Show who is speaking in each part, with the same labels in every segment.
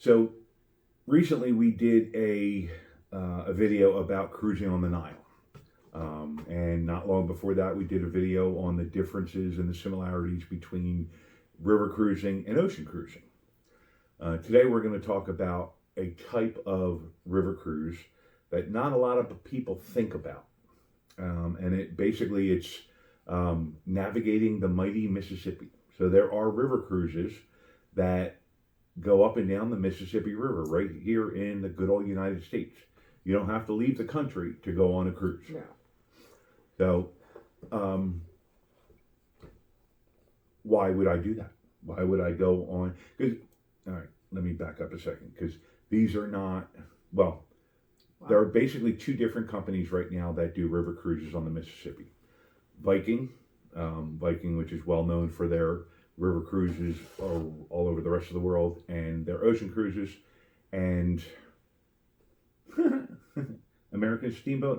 Speaker 1: So recently we did a video about cruising on the Nile. And not long before that, we did a video on the differences and the similarities between river cruising and ocean cruising. Today, we're going to talk about a type of river cruise that not a lot of people think about. And it's navigating the mighty Mississippi. So there are river cruises that go up and down the Mississippi River right here in the good old United States. You don't have to leave the country to go on a cruise.
Speaker 2: No.
Speaker 1: So, why would I do that? Why would I go on? Because, all right, let me back up a second. Because these are not, well, there are basically two different companies right now that do river cruises on the Mississippi. Viking, which is well known for their river cruises all over the rest of the world, and their ocean cruises, and American Steamboat,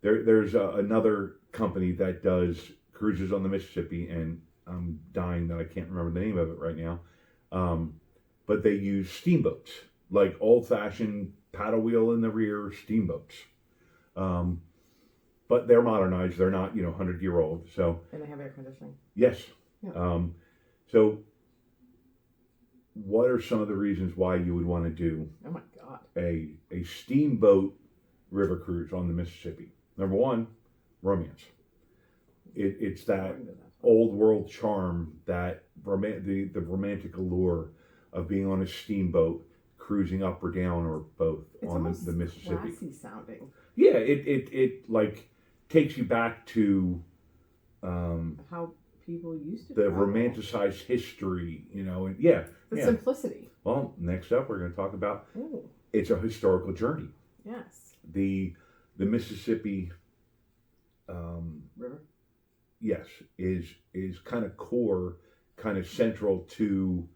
Speaker 1: There's another company that does cruises on the Mississippi, and I'm dying that I can't remember the name of it right now. But they use steamboats, like old-fashioned paddle wheel in the rear steamboats. But they're modernized. They're not, 100-year-old. So.
Speaker 2: And they have air conditioning.
Speaker 1: Yes.
Speaker 2: Yeah.
Speaker 1: So, what are some of the reasons why you would want to do?
Speaker 2: Oh my God.
Speaker 1: A steamboat river cruise on the Mississippi? Number one, romance. It's that old world charm, that the romantic allure of being on a steamboat, cruising up or down or both on the Mississippi.
Speaker 2: Classy sounding.
Speaker 1: Yeah, it like takes you back to
Speaker 2: how people used to
Speaker 1: the
Speaker 2: travel.
Speaker 1: romanticized history, and
Speaker 2: The simplicity.
Speaker 1: Well, next up we're going to talk about it's a historical journey.
Speaker 2: Yes.
Speaker 1: The Mississippi
Speaker 2: River.
Speaker 1: Yes, is kind of core, kind of central to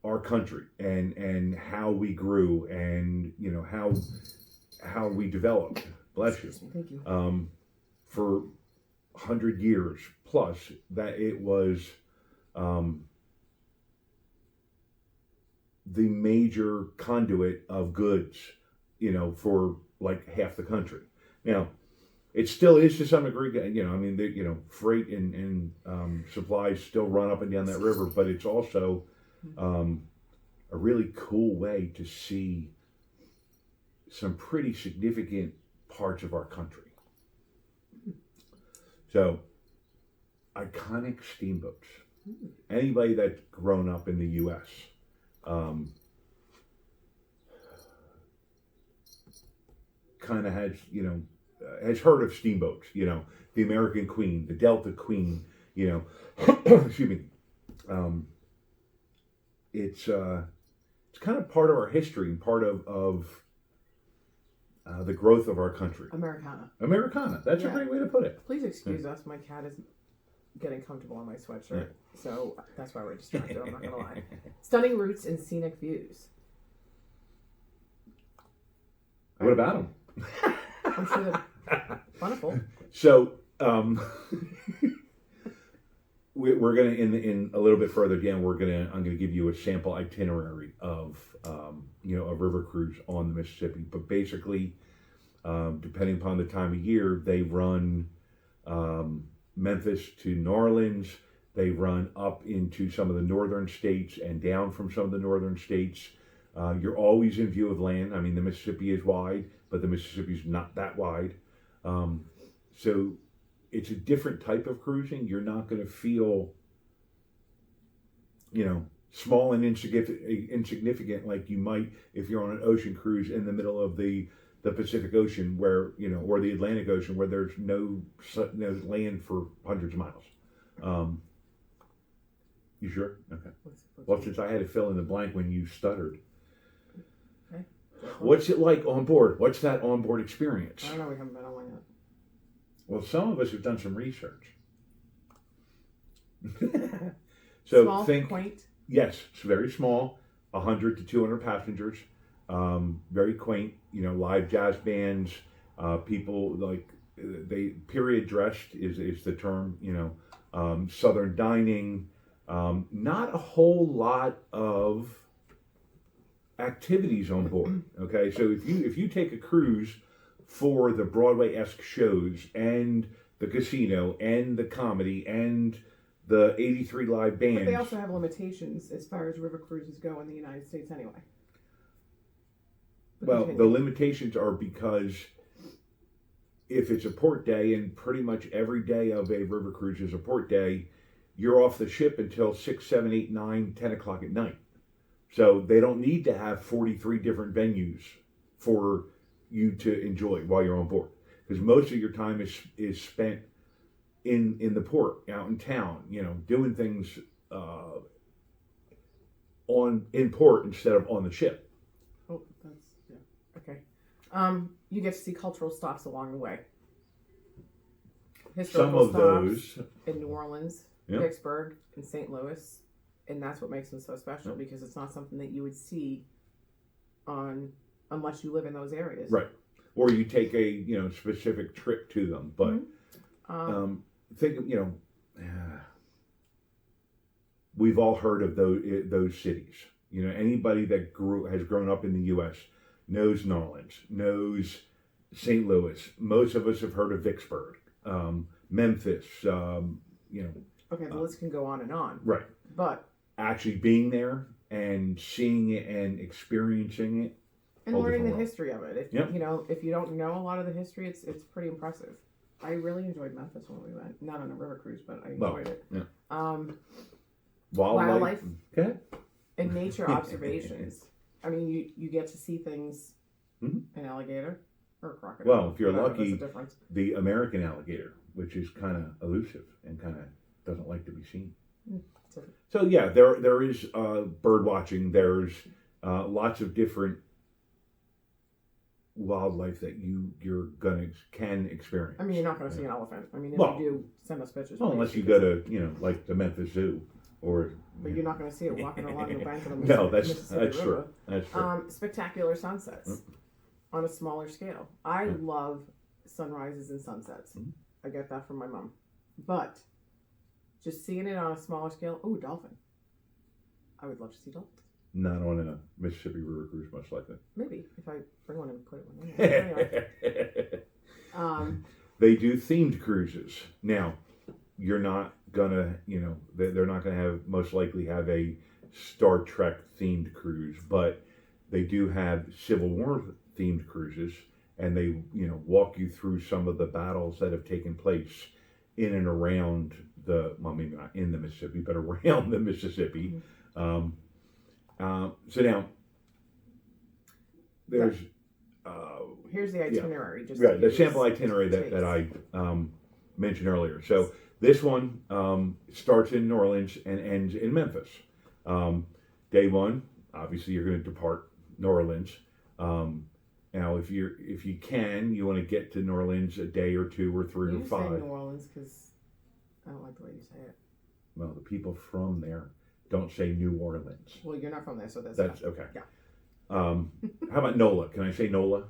Speaker 1: our country and how we grew and how we developed. Bless you.
Speaker 2: Thank you.
Speaker 1: For 100 years plus, that it was the major conduit of goods, for like half the country. Now, it still is to some degree, freight and supplies still run up and down that river, but it's also a really cool way to see some pretty significant parts of our country. So, iconic steamboats. Anybody that's grown up in the U.S., kind of has heard of steamboats, the American Queen, the Delta Queen, excuse me. It's kind of part of our history and part of the growth of our country. Americana. That's a great way to put it.
Speaker 2: Please excuse us. My cat is getting comfortable on my sweatshirt, so that's why we're distracted. I'm not gonna lie. Stunning routes and scenic views.
Speaker 1: What about them?
Speaker 2: I'm sure they're wonderful.
Speaker 1: So, we're gonna in a little bit further down. I'm gonna give you a sample itinerary of a river cruise on the Mississippi. But basically, depending upon the time of year, they run Memphis to New Orleans. They run up into some of the northern states and down from some of the northern states. You're always in view of land. I mean, the Mississippi is wide, but the Mississippi is not that wide. So it's a different type of cruising. You're not going to feel, small and insignificant like you might if you're on an ocean cruise in the middle of the Pacific Ocean, where or the Atlantic Ocean, where there's no land for hundreds of miles. You sure? Okay. Well, since I had to fill in the blank when you stuttered.
Speaker 2: Okay.
Speaker 1: What's it like on board? What's that onboard experience?
Speaker 2: I don't know. We haven't been on one yet.
Speaker 1: Well, some of us have done some research. So
Speaker 2: small, quaint.
Speaker 1: Yes, it's very small, 100 to 200 passengers. Very quaint. Live jazz bands. People they period dressed is the term. Southern dining. Not a whole lot of activities on board. Okay, so if you take a cruise for the Broadway-esque shows and the casino and the comedy and the 83 live bands.
Speaker 2: But they also have limitations as far as river cruises go in the United States anyway.
Speaker 1: Well, the limitations are because if it's a port day, and pretty much every day of a river cruise is a port day, you're off the ship until 6, 7, 8, 9, 10 o'clock at night. So they don't need to have 43 different venues for you to enjoy while you're on board. Because most of your time is spent in the port, out in town, doing things in port instead of on the ship.
Speaker 2: Oh, that's okay. You get to see cultural stops along the way. Historical
Speaker 1: Some of those
Speaker 2: in New Orleans, Vicksburg, and St. Louis, and that's what makes them so special because it's not something that you would see unless you live in those areas.
Speaker 1: Right. Or you take a specific trip to them, but think of we've all heard of those cities. Anybody that has grown up in the U.S. knows New Orleans, knows St. Louis. Most of us have heard of Vicksburg, Memphis.
Speaker 2: Okay, the list can go on and on.
Speaker 1: Right.
Speaker 2: But
Speaker 1: actually being there and seeing it and experiencing it.
Speaker 2: And learning the history of it. If you don't know a lot of the history, it's pretty impressive. I really enjoyed Memphis when we went. Not on a river cruise, but I enjoyed it.
Speaker 1: Yeah.
Speaker 2: Wildlife
Speaker 1: okay.
Speaker 2: and nature observations. I mean, you get to see things, an alligator or a crocodile.
Speaker 1: Well, if you're lucky,
Speaker 2: the
Speaker 1: American alligator, which is kind of elusive and kind of doesn't like to be seen. So yeah, there is bird watching. There's lots of different wildlife that can experience.
Speaker 2: I mean, you're not going to see an elephant. I mean, if you do, send us pictures.
Speaker 1: Well, unless you go to like the Memphis Zoo, or.
Speaker 2: But you're not going to see it walking along the bank of the Mississippi
Speaker 1: No, that's
Speaker 2: River.
Speaker 1: true. That's true.
Speaker 2: Spectacular sunsets on a smaller scale. I love sunrises and sunsets. I get that from my mom, but just seeing it on a smaller scale. Oh, dolphin! I would love to see dolphins.
Speaker 1: Not on a Mississippi River cruise, much like that.
Speaker 2: Maybe if I bring one and put one in. Anyway.
Speaker 1: They do themed cruises. Now, you're not gonna, they're not gonna most likely have a Star Trek themed cruise, but they do have Civil War themed cruises, and they, walk you through some of the battles that have taken place in and around maybe not in the Mississippi, but around the Mississippi. So now, there's...
Speaker 2: here's the itinerary.
Speaker 1: The sample itinerary that I mentioned earlier. So this one starts in New Orleans and ends in Memphis. Day one, obviously you're going to depart New Orleans. Now, if you can, you want to get to New Orleans a day or 2 or 3 or 5.
Speaker 2: You say New Orleans because I don't like the way you say it.
Speaker 1: Well, the people from there don't say New Orleans.
Speaker 2: Well, you're not from there, so that's
Speaker 1: okay.
Speaker 2: Yeah.
Speaker 1: How about NOLA? Can I say NOLA?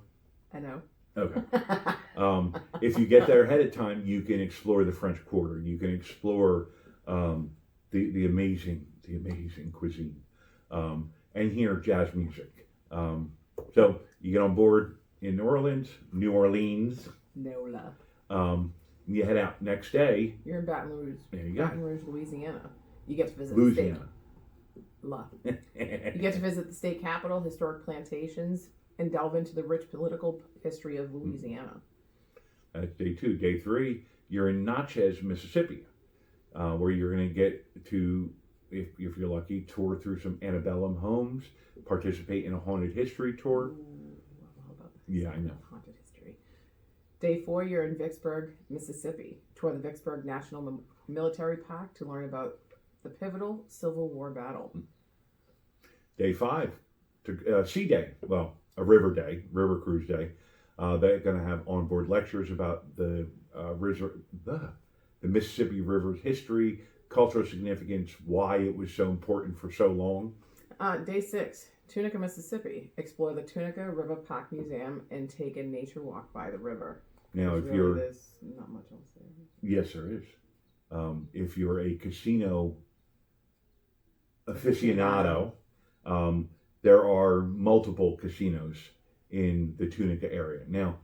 Speaker 2: I know.
Speaker 1: Okay. If you get there ahead of time, you can explore the French Quarter. You can explore the amazing cuisine, and hear jazz music. So you get on board in New Orleans.
Speaker 2: NOLA.
Speaker 1: You head out next day.
Speaker 2: You're in Baton Rouge.
Speaker 1: There you go.
Speaker 2: Baton Rouge, Louisiana. You get to visit
Speaker 1: Louisiana.
Speaker 2: You get to visit the state capitol, historic plantations, and delve into the rich political history of Louisiana.
Speaker 1: That's day 2. Day 3, you're in Natchez, Mississippi, where you're going to get to, if you're lucky, tour through some antebellum homes, participate in a haunted history tour. Yeah, I know.
Speaker 2: Haunted history. Day 4, you're in Vicksburg, Mississippi. Tour the Vicksburg National Military Park to learn about the pivotal Civil War battle.
Speaker 1: Day 5, sea day. Well, a river cruise day. They're going to have onboard lectures about the Mississippi River's history, cultural significance, why it was so important for so long.
Speaker 2: Day 6, Tunica, Mississippi. Explore the Tunica River Park Museum and take a nature walk by the river.
Speaker 1: Now,
Speaker 2: there's not much else there.
Speaker 1: Yes, there is. If you're a casino aficionado, there are multiple casinos in the Tunica area. Now,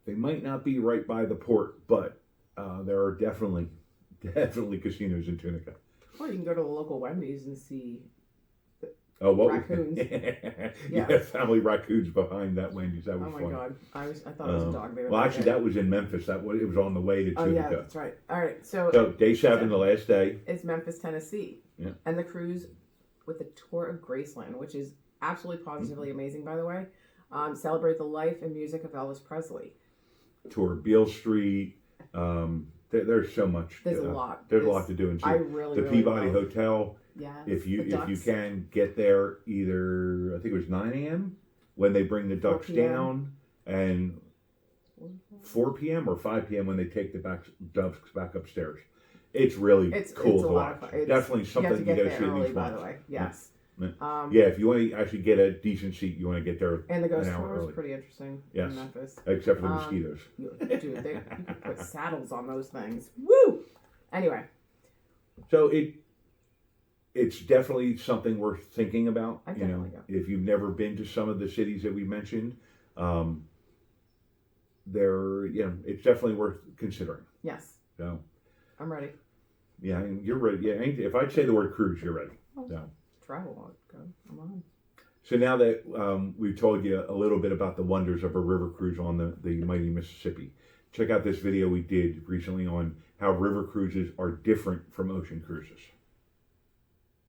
Speaker 1: they might not be right by the port, but there are definitely casinos in Tunica.
Speaker 2: Or you can go to the local Wendy's and see
Speaker 1: Oh, what?
Speaker 2: raccoons.
Speaker 1: Yeah, family raccoons behind that Wendy's. That was
Speaker 2: Oh my
Speaker 1: funny.
Speaker 2: God, I thought it was a dog.
Speaker 1: Well, actually, that was in Memphis. It was on the way to
Speaker 2: Oh
Speaker 1: Tunica.
Speaker 2: yeah, that's right. All right, so
Speaker 1: Day 7, the last day.
Speaker 2: It's Memphis, Tennessee, and the cruise with the tour of Graceland, which is absolutely positively amazing, by the way. Celebrate the life and music of Elvis Presley.
Speaker 1: Tour Beale Street. There's so much.
Speaker 2: There's a lot.
Speaker 1: There's a lot to do and see.
Speaker 2: I really
Speaker 1: the Peabody
Speaker 2: love.
Speaker 1: Hotel.
Speaker 2: Yeah.
Speaker 1: If you can get there either, I think it was 9 a.m. when they bring the ducks down, and 4 p.m. or 5 p.m. when they take the ducks back upstairs. It's really cool to watch. Definitely something you go see at least
Speaker 2: by
Speaker 1: once.
Speaker 2: the way. Yes.
Speaker 1: Yeah, if you want to actually get a decent seat, you want to get there.
Speaker 2: And the ghost
Speaker 1: an hour
Speaker 2: tour
Speaker 1: early.
Speaker 2: is pretty interesting
Speaker 1: Yes.
Speaker 2: in Memphis.
Speaker 1: Except for the mosquitoes.
Speaker 2: Dude, you could put saddles on those things. Woo! Anyway.
Speaker 1: So it's definitely something worth thinking about.
Speaker 2: I definitely go.
Speaker 1: If you've never been to some of the cities that we mentioned, it's definitely worth considering.
Speaker 2: Yes.
Speaker 1: So
Speaker 2: I'm ready.
Speaker 1: Yeah, you're ready. Yeah, if I'd say the word cruise, you're ready. So.
Speaker 2: Travel, I'm on.
Speaker 1: So now that we've told you a little bit about the wonders of a river cruise on the mighty Mississippi, check out this video we did recently on how river cruises are different from ocean cruises.